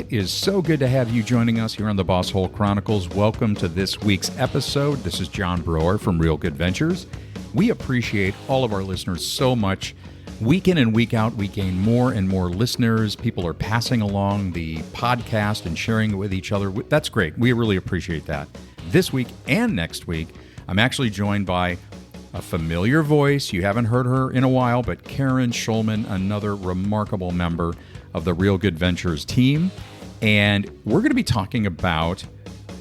It is so good to have you joining us here on the Boss Hole Chronicles. Welcome to this week's episode. This is John Broer from Real Good Ventures. We appreciate all of our listeners so much. Week in and week out, we gain more and more listeners. People are passing along the podcast and sharing it with each other. That's great. We really appreciate that. This week and next week, I'm actually joined by a familiar voice. You haven't heard her in a while, but Karen Shulman, another remarkable member of the Real Good Ventures team. And we're going to be talking about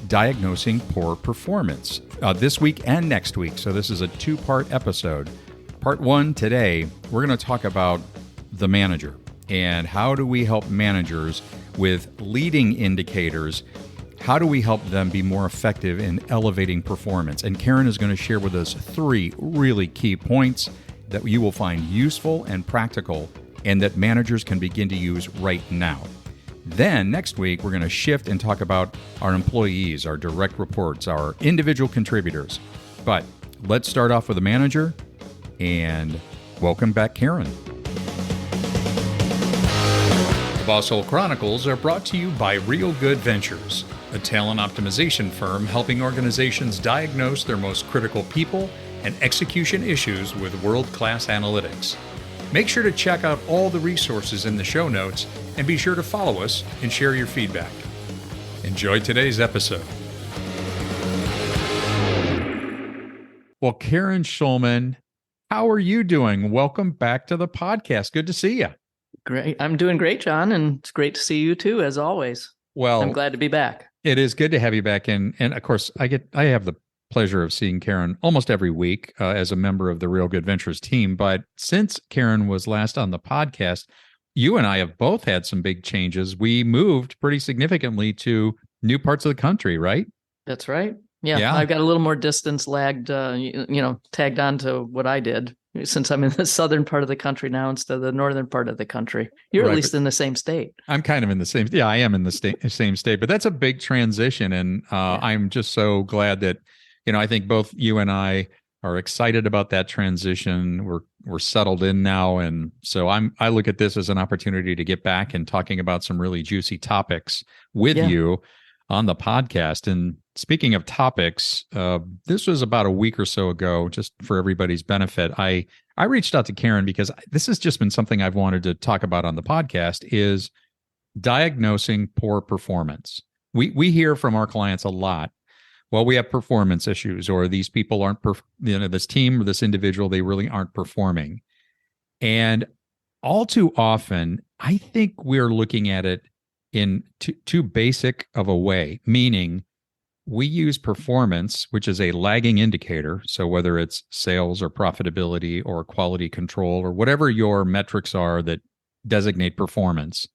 diagnosing poor performance this week and next week. So this is a two-part episode. Part one today, we're going to talk about the manager and how do we help managers with leading indicators. How do we help them be more effective in elevating performance? And Karen is going to share with us three really key points that you will find useful and practical and that managers can begin to use right now. Then next week, we're going to shift and talk about our employees, our direct reports, our individual contributors. But let's start off with the manager, and welcome back, Karen. The Boss Hole Chronicles are brought to you by Real Good Ventures, a talent optimization firm helping organizations diagnose their most critical people and execution issues with world-class analytics. Make sure to check out all the resources in the show notes and be sure to follow us and share your feedback. Enjoy today's episode. Well, Karen Shulman, how are you doing? Welcome back to the podcast. Good to see you. Great. I'm doing great, John, and it's great to see you too, as always. Well, I'm glad to be back. It is good to have you back in. And of course, I have the pleasure of seeing Karen almost every week as a member of the Real Good Ventures team. But since Karen was last on the podcast, you and I have both had some big changes. We moved pretty significantly to new parts of the country, right? That's right. Yeah. I've got a little more distance lagged, tagged on to what I did, since I'm in the southern part of the country now instead of the northern part of the country. You're right, at least in the same state. I'm kind of in the same. Yeah, I am in the same state, but that's a big transition. And I'm just so glad that, I think both you and I are excited about that transition. We're settled in now. And so I look at this as an opportunity to get back and talking about some really juicy topics with you on the podcast. And speaking of topics, this was about a week or so ago, just for everybody's benefit. I reached out to Karen because this has just been something I've wanted to talk about on the podcast, is diagnosing poor performance. We hear from our clients a lot. Well, we have performance issues, or these people aren't, this team or this individual, they really aren't performing. And all too often, I think we're looking at it in too basic of a way, meaning we use performance, which is a lagging indicator. So whether it's sales or profitability or quality control or whatever your metrics are that designate performance,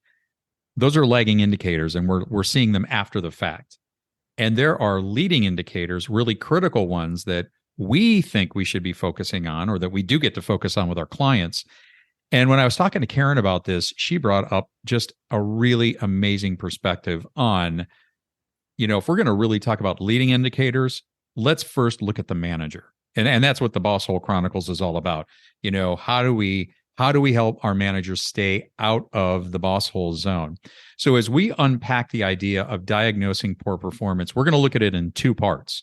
those are lagging indicators, and we're seeing them after the fact. And there are leading indicators, really critical ones that we think we should be focusing on, or that we do get to focus on with our clients. And when I was talking to Karen about this, she brought up just a really amazing perspective on, if we're going to really talk about leading indicators, let's first look at the manager. And that's what the Boss Hole Chronicles is all about. How do we help our managers stay out of the boss hole zone? So as we unpack the idea of diagnosing poor performance, we're going to look at it in two parts.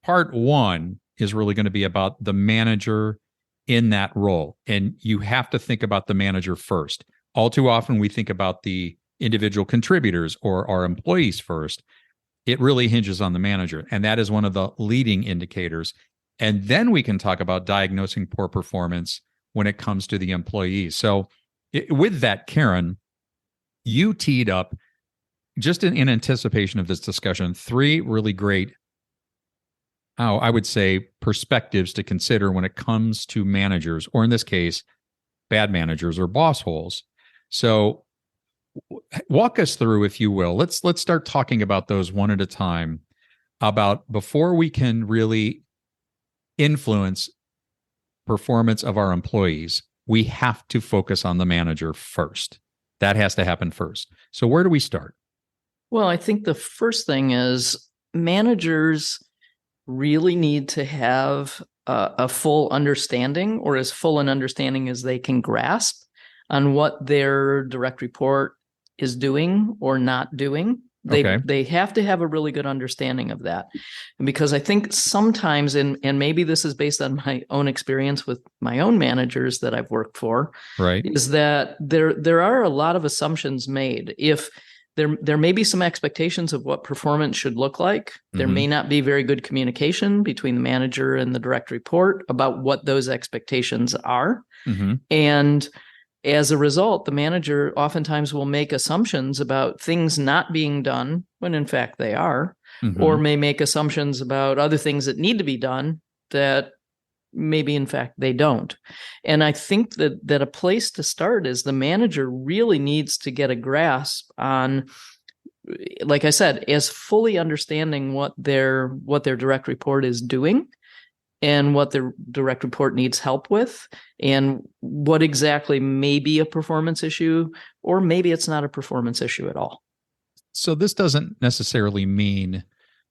Part one is really going to be about the manager in that role. And you have to think about the manager first. All too often, we think about the individual contributors or our employees first. It really hinges on the manager. And that is one of the leading indicators. And then we can talk about diagnosing poor performance when it comes to the employees. So with that, Karen, you teed up, just in anticipation of this discussion, three really great, I would say, perspectives to consider when it comes to managers, or in this case, bad managers or boss holes. So walk us through, if you will. Let's start talking about those one at a time, about before we can really influence performance of our employees, we have to focus on the manager first. That has to happen first. So where do we start? Well, I think the first thing is managers really need to have a full understanding, or as full an understanding as they can grasp, on what their direct report is doing or not doing. They have to have a really good understanding of that. And because I think sometimes, and maybe this is based on my own experience with my own managers that I've worked for, right, is that there are a lot of assumptions made. If there may be some expectations of what performance should look like. There may not be very good communication between the manager and the direct report about what those expectations are. And as a result, the manager oftentimes will make assumptions about things not being done when in fact they are, or may make assumptions about other things that need to be done that maybe in fact they don't. And I think that a place to start is the manager really needs to get a grasp on, like I said, as fully understanding what their direct report is doing and what the direct report needs help with, and what exactly may be a performance issue, or maybe it's not a performance issue at all. So this doesn't necessarily mean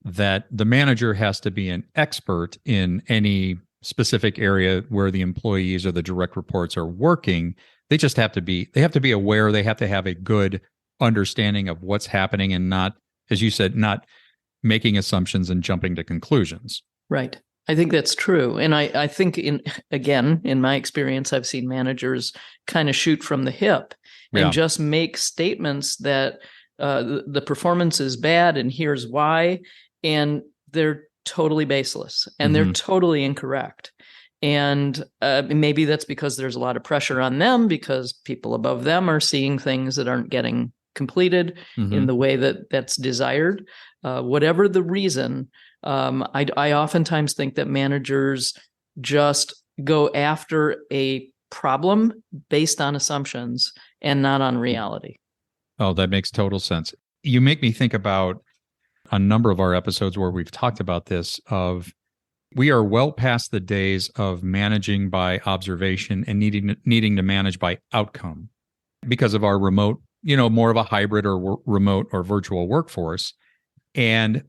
that the manager has to be an expert in any specific area where the employees or the direct reports are working. They just have to be aware. They have to have a good understanding of what's happening and not, as you said, not making assumptions and jumping to conclusions. Right. I think that's true. And I think in my experience, I've seen managers kind of shoot from the hip and just make statements that the performance is bad and here's why. And they're totally baseless and they're totally incorrect. And maybe that's because there's a lot of pressure on them because people above them are seeing things that aren't getting completed in the way that's desired. Whatever the reason, I oftentimes think that managers just go after a problem based on assumptions and not on reality. Oh, that makes total sense. You make me think about a number of our episodes where we've talked about this of we are well past the days of managing by observation and needing to manage by outcome because of our remote, more of a hybrid or remote or virtual workforce. And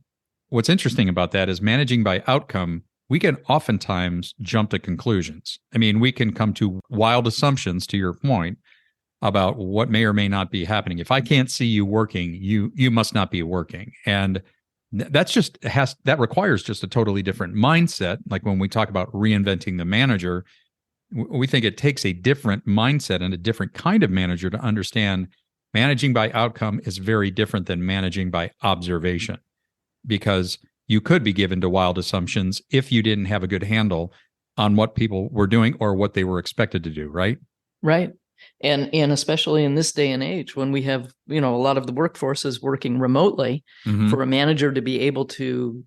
what's interesting about that is managing by outcome, we can oftentimes jump to conclusions. I mean, we can come to wild assumptions, to your point, about what may or may not be happening. If I can't see you working, you must not be working. And that requires just a totally different mindset. Like when we talk about reinventing the manager, we think it takes a different mindset and a different kind of manager to understand managing by outcome is very different than managing by observation, because you could be given to wild assumptions if you didn't have a good handle on what people were doing or what they were expected to do, right? Right. And especially in this day and age when we have, a lot of the workforce is working remotely, for a manager to be able to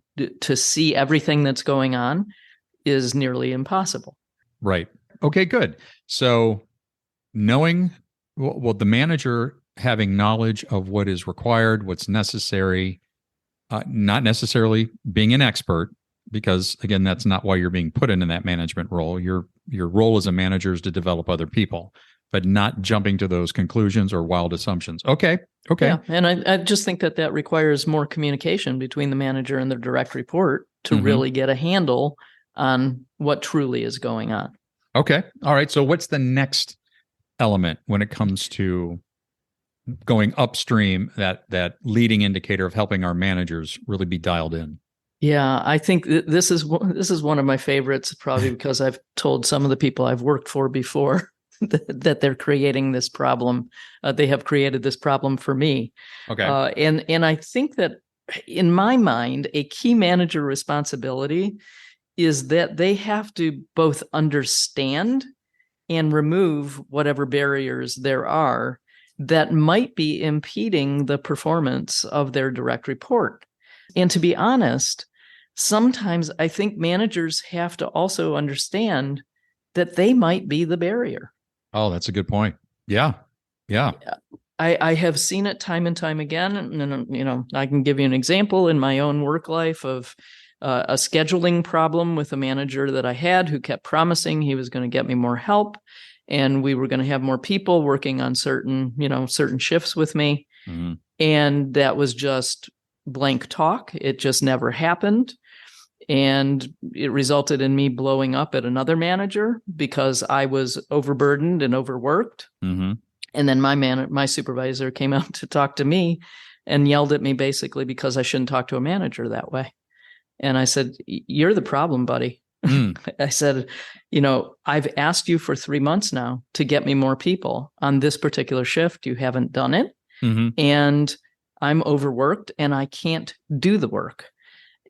see everything that's going on is nearly impossible. Right. Okay, good. So knowing, the manager having knowledge of what is required, what's necessary, not necessarily being an expert, because again, that's not why you're being put into that management role. Your role as a manager is to develop other people, but not jumping to those conclusions or wild assumptions. Okay. Yeah. And I just think that requires more communication between the manager and the direct report to really get a handle on what truly is going on. Okay. All right. So what's the next element when it comes to going upstream, that leading indicator of helping our managers really be dialed in? Yeah, I think this is one of my favorites, probably because I've told some of the people I've worked for before that they're creating this problem. They have created this problem for me. Okay. And I think that in my mind, a key manager responsibility is that they have to both understand and remove whatever barriers there are that might be impeding the performance of their direct report. And to be honest, sometimes I think managers have to also understand that they might be the barrier. Oh, that's a good point. Yeah. I have seen it time and time again. And, I can give you an example in my own work life of a scheduling problem with a manager that I had who kept promising he was going to get me more help. And we were going to have more people working on certain shifts with me. And that was just blank talk. It just never happened. And it resulted in me blowing up at another manager because I was overburdened and overworked. And then my supervisor came out to talk to me and yelled at me basically because I shouldn't talk to a manager that way. And I said, "You're the problem, buddy." I said, "I've asked you for 3 months now to get me more people on this particular shift. You haven't done it. Mm-hmm. And I'm overworked and I can't do the work.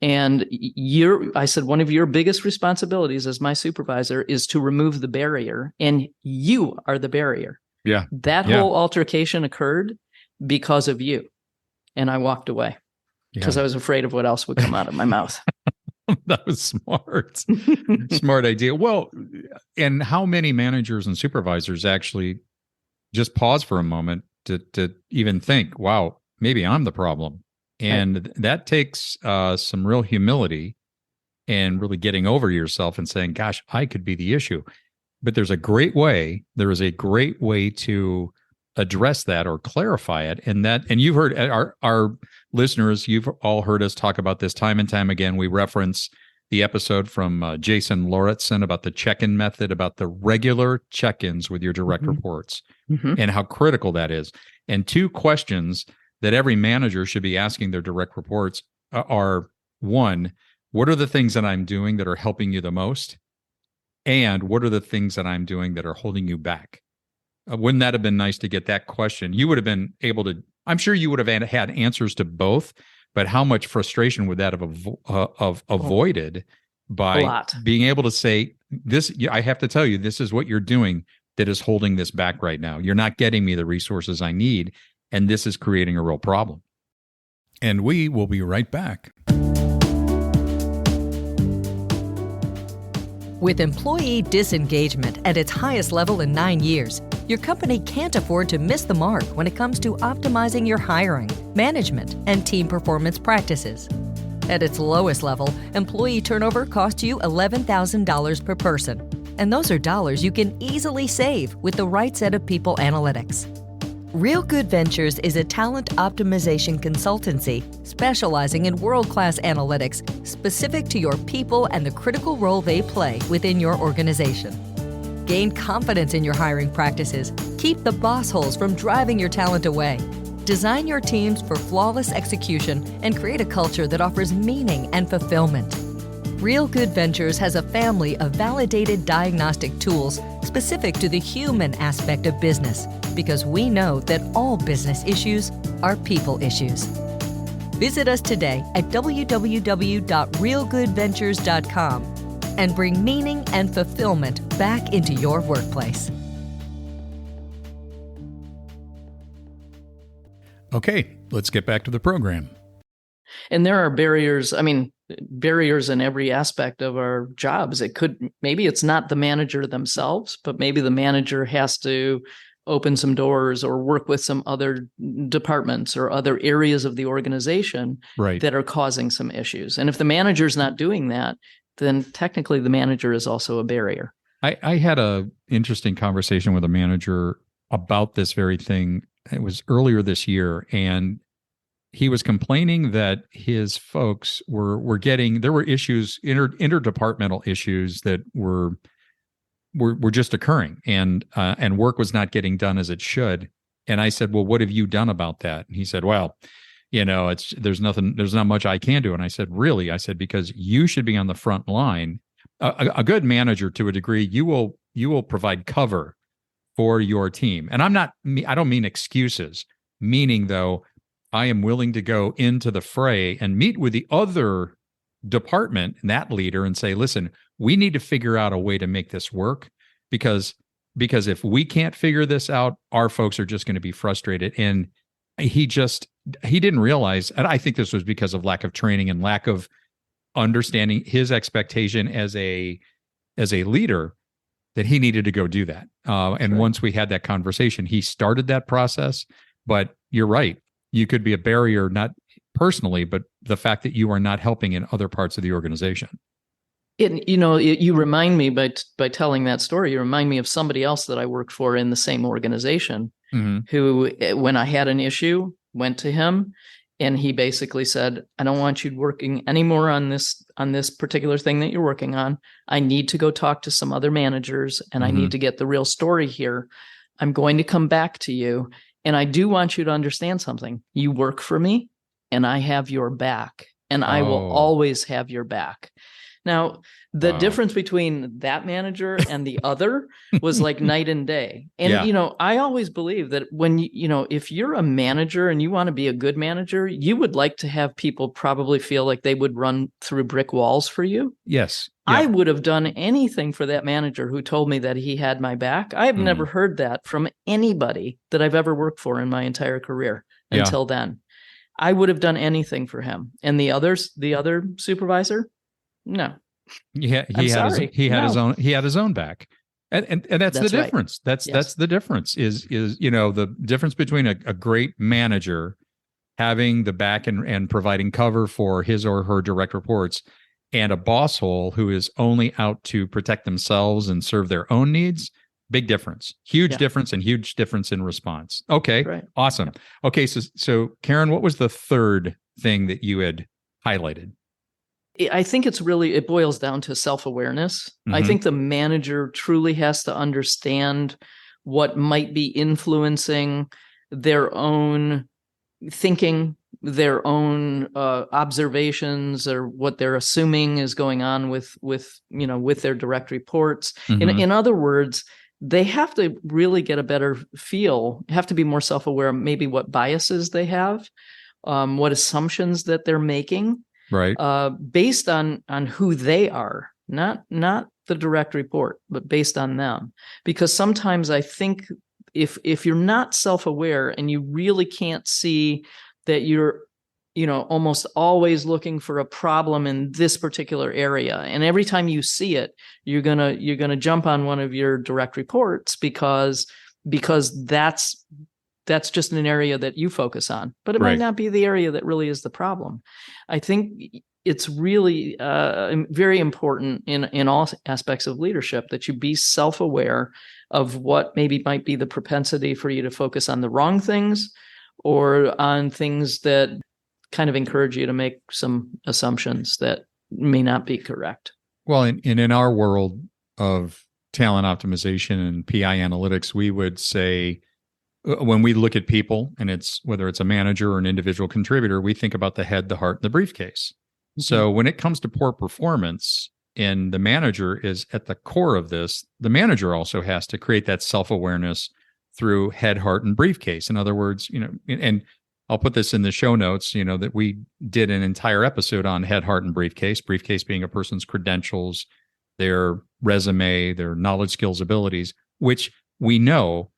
And I said, one of your biggest responsibilities as my supervisor is to remove the barrier, and you are the barrier." Yeah. That whole altercation occurred because of you. And I walked away because I was afraid of what else would come out of my mouth. That was smart. Smart idea. Well, and how many managers and supervisors actually just pause for a moment to even think, wow, maybe I'm the problem. And that takes some real humility and really getting over yourself and saying, gosh, I could be the issue. But there is a great way to address that or clarify it. And you've heard our listeners, you've all heard us talk about this time and time again. We reference the episode from Jason Lauritsen about the check-in method, about the regular check-ins with your direct reports and how critical that is. And 2 questions that every manager should be asking their direct reports are, 1, what are the things that I'm doing that are helping you the most? And what are the things that I'm doing that are holding you back? Wouldn't that have been nice to get that question? You would have been able to, I'm sure you would have had answers to both, but how much frustration would that have avoided by being able to say, this, I have to tell you, this is what you're doing that is holding this back right now. You're not getting me the resources I need, and this is creating a real problem. And we will be right back. With employee disengagement at its highest level in 9 years, your company can't afford to miss the mark when it comes to optimizing your hiring, management, and team performance practices. At its lowest level, employee turnover costs you $11,000 per person, and those are dollars you can easily save with the right set of people analytics. Real Good Ventures is a talent optimization consultancy specializing in world-class analytics specific to your people and the critical role they play within your organization. Gain confidence in your hiring practices, keep the boss holes from driving your talent away, design your teams for flawless execution, and create a culture that offers meaning and fulfillment. Real Good Ventures has a family of validated diagnostic tools specific to the human aspect of business, because we know that all business issues are people issues. Visit us today at www.realgoodventures.com and bring meaning and fulfillment back into your workplace. Okay, let's get back to the program. And there are barriers in every aspect of our jobs. Maybe it's not the manager themselves, but maybe the manager has to open some doors or work with some other departments or other areas of the organization that are causing some issues. And if the manager's not doing that, then technically the manager is also a barrier. I had an interesting conversation with a manager about this very thing. It was earlier this year, and he was complaining that his folks were getting, there were issues, interdepartmental issues that were just occurring, and work was not getting done as it should. And I said, well, what have you done about that? And he said, well, there's not much I can do. And I said, really? I said, because you should be on the front line. A good manager, to a degree, you will provide cover for your team. And I don't mean excuses, meaning though, I am willing to go into the fray and meet with the other department and that leader and say, listen, we need to figure out a way to make this work, because if we can't figure this out, our folks are just going to be frustrated. And he didn't realize, and I think this was because of lack of training and lack of understanding his expectation as a leader, that he needed to go do that. And once we had that conversation, he started that process. But you're right. You could be a barrier, not personally, but the fact that you are not helping in other parts of the organization. You remind me by telling that story, you remind me of somebody else that I worked for in the same organization, who, when I had an issue, went to him, and he basically said, I don't want you working anymore on this particular thing that you're working on. I need to go talk to some other managers, and I need to get the real story here. I'm going to come back to you. And I do want you to understand something. You work for me and I have your back, and I will always have your back. Now, the difference between that manager and the other was like night and day. And, I always believe that when, if you're a manager and you want to be a good manager, you would like to have people probably feel like they would run through brick walls for you. Yes. Yeah. I would have done anything for that manager who told me that he had my back. I've never heard that from anybody that I've ever worked for in my entire career until then. I would have done anything for him. And the other supervisor, no. He had his own back. And that's the difference. Right. That's the difference is the difference between a great manager having the back and providing cover for his or her direct reports, and a boss hole who is only out to protect themselves and serve their own needs. Big difference, huge difference, and huge difference in response. Okay. Right. Awesome. Okay. So Karen, what was the third thing that you had highlighted? I think it boils down to self-awareness. I think the manager truly has to understand what might be influencing their own thinking, their own observations, or what they're assuming is going on with their direct reports. In other words, they have to really get a better feel, have to be more self-aware of maybe what biases they have, what assumptions that they're making, right? Based on who they are, not the direct report, but based on them. Because sometimes I think if you're not self-aware and you really can't see that you're almost always looking for a problem in this particular area, and every time you see it, you're gonna jump on one of your direct reports because that's just an area that you focus on, but it might not be the area that really is the problem. I think it's really very important in all aspects of leadership that you be self-aware of what maybe might be the propensity for you to focus on the wrong things, or on things that kind of encourage you to make some assumptions that may not be correct. Well, in our world of talent optimization and PI analytics, we would say, when we look at people, and it's whether it's a manager or an individual contributor, we think about the head, the heart, and the briefcase. So when it comes to poor performance, and the manager is at the core of this, the manager also has to create that self-awareness through head, heart, and briefcase. In other words, and I'll put this in the show notes, that we did an entire episode on head, heart, and briefcase being a person's credentials, their resume, their knowledge, skills, abilities, which we know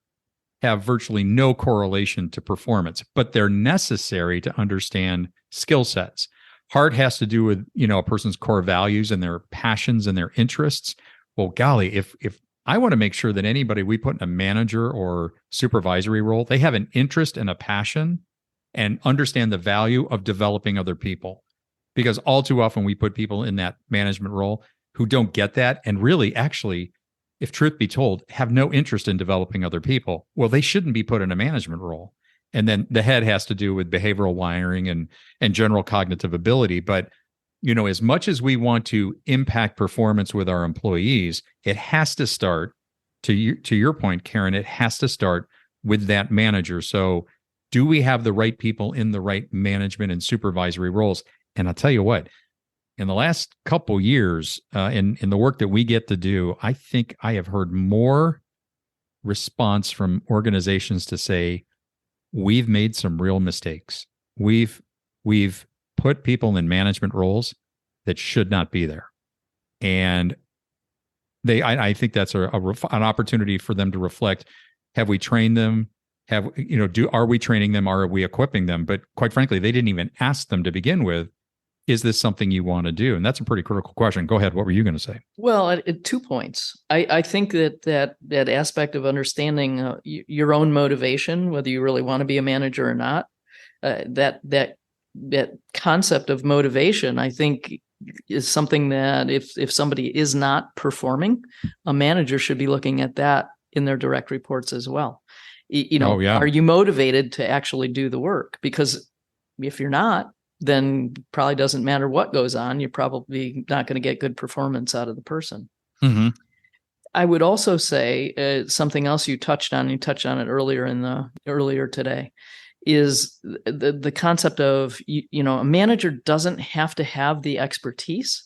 have virtually no correlation to performance, but they're necessary to understand skill sets. Heart has to do with, a person's core values and their passions and their interests. Well, golly, if I want to make sure that anybody we put in a manager or supervisory role, they have an interest and a passion and understand the value of developing other people. Because all too often we put people in that management role who don't get that, and really, actually, if truth be told, have no interest in developing other people. Well, they shouldn't be put in a management role. And then the head has to do with behavioral wiring and general cognitive ability. But, as much as we want to impact performance with our employees, it has to start, to your point, Karen, it has to start with that manager. So do we have the right people in the right management and supervisory roles? And I'll tell you what, in the last couple years, in the work that we get to do, I think I have heard more response from organizations to say, we've made some real mistakes. We've put people in management roles that should not be there. And I think that's an opportunity for them to reflect. Have we trained them? Are we training them? Are we equipping them? But quite frankly, they didn't even ask them to begin with. Is this something you want to do? And that's a pretty critical question. Go ahead. What were you going to say? Well, at 2 points. I think that aspect of understanding your own motivation, whether you really want to be a manager or not, that concept of motivation, I think, is something that if somebody is not performing, a manager should be looking at that in their direct reports as well. Are you motivated to actually do the work? Because if you're not, then probably doesn't matter what goes on. You're probably not going to get good performance out of the person. I would also say something else you touched on it earlier today, is the concept of, a manager doesn't have to have the expertise,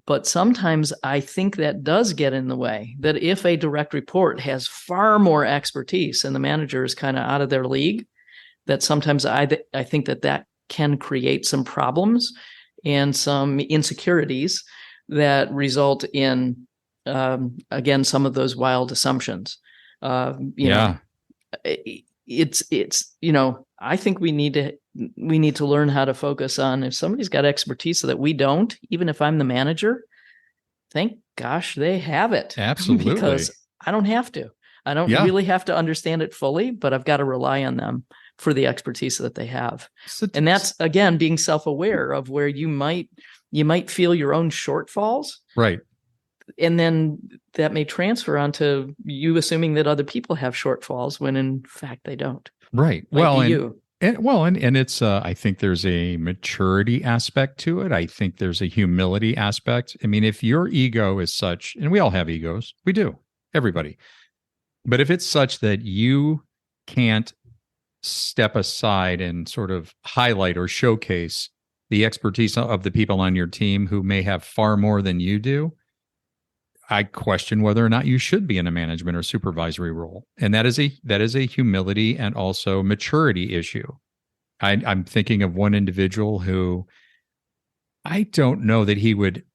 but sometimes I think that does get in the way, that if a direct report has far more expertise and the manager is kind of out of their league, that sometimes I think that can create some problems and some insecurities that result in, again, some of those wild assumptions. I think we need to learn how to focus on, if somebody's got expertise that we don't, even if I'm the manager, thank gosh they have it. Absolutely. Because I don't have to. I don't really have to understand it fully, but I've got to rely on them for the expertise that they have. And that's, again, being self-aware of where you might feel your own shortfalls. Right. And then that may transfer onto you assuming that other people have shortfalls when in fact they don't. Right. And it's, I think there's a maturity aspect to it. I think there's a humility aspect. I mean, if your ego is such, and we all have egos, we do, everybody. But if it's such that you can't step aside and sort of highlight or showcase the expertise of the people on your team who may have far more than you do, I question whether or not you should be in a management or supervisory role. And that is a humility and also maturity issue. I'm thinking of one individual who I don't know that he would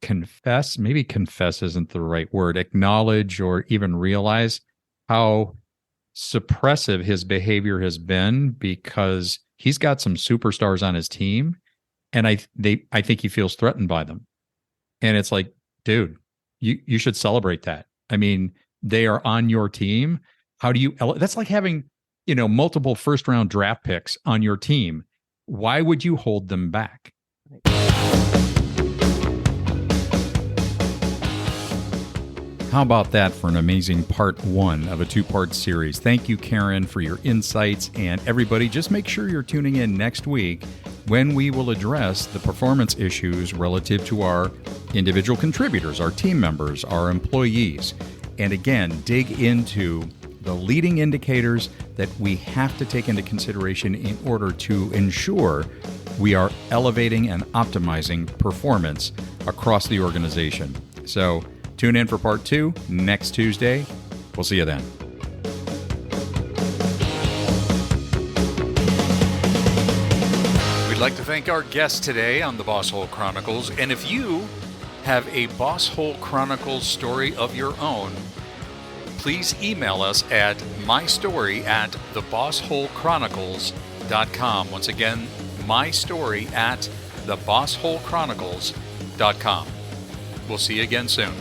confess, maybe confess isn't the right word, acknowledge or even realize how suppressive his behavior has been, because he's got some superstars on his team, and I think he feels threatened by them. And it's like, dude, you should celebrate that. I mean, they are on your team. How do you? That's like having, multiple first-round draft picks on your team. Why would you hold them back? How about that for an amazing part 1 of a 2-part series? Thank you, Karen, for your insights. And everybody, just make sure you're tuning in next week when we will address the performance issues relative to our individual contributors, our team members, our employees. And again, dig into the leading indicators that we have to take into consideration in order to ensure we are elevating and optimizing performance across the organization. So tune in for part 2 next Tuesday. We'll see you then. We'd like to thank our guest today on the Boss Hole Chronicles. And if you have a Boss Hole Chronicles story of your own, please email us at mystory@thebossholechronicles.com. Once again, mystory@thebossholechronicles.com. We'll see you again soon.